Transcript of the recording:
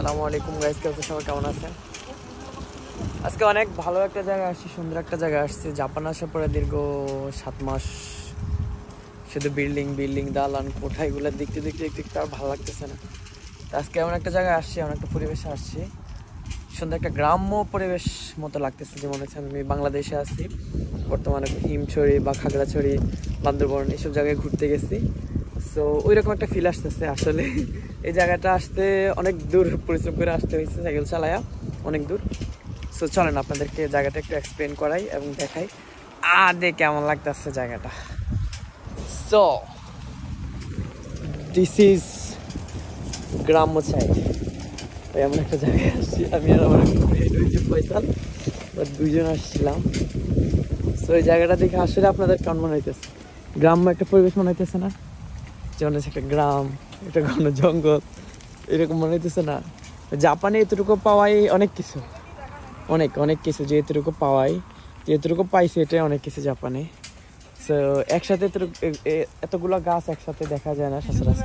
আসসালামু আলাইকুম গাইস, সবাই কেমন আছেন? আজকে অনেক ভালো একটা জায়গায় আসছি, সুন্দর একটা জায়গায় আসছি। জাপান আসার পরে দীর্ঘ 7 মাস শুধু বিল্ডিং বিল্ডিং দালান কোঠা এগুলো দেখতে দেখতে দেখতে আর ভালো লাগতেছে না। আজকে এমন একটা জায়গায় আসছি, এমন একটা পরিবেশে আসছি, সুন্দর একটা গ্রাম্য পরিবেশ মতো লাগতেছে, যে মনে হচ্ছে আমি বাংলাদেশে আছি। বর্তমানে হিমছড়ি বা খাগড়াছড়ি, বান্দরবন এইসব জায়গায় ঘুরতে গেছি। সো ওই রকম একটা ফিল আসতেছে। আসলে এই জায়গাটা আসতে অনেক দূর পরিশ্রম করে আসতে হয়েছে, সাইকেল চালায়া অনেক দূর। সো চলেন আপনাদেরকে জায়গাটা একটু এক্সপ্লেন করাই এবং দেখাই কেমন লাগতেছে জায়গাটা। সো দিস ইজ গ্রাম্য সাইড। এমন একটা জায়গায় আসছি আমি আর আমার ফয়সাল, দুইজন আসছিলাম। সো এই জায়গাটা দেখে আসলে আপনাদের কেমন মনে হইতেছে? গ্রাম্য একটা পরিবেশ মনে হইতেছে না? যেমন একটা গ্রাম, একটা ঘন জঙ্গল, এরকম মনে হইতেছে না? জাপানে এতটুকু পাওয়াই অনেক কিছু, অনেক অনেক কিছু। যে এতটুকু পাওয়াই, যে এতটুকু পাইছে এটাই অনেক কিছু জাপানে। সো একসাথে এতগুলো গাছ একসাথে দেখা যায় না সচরাচর।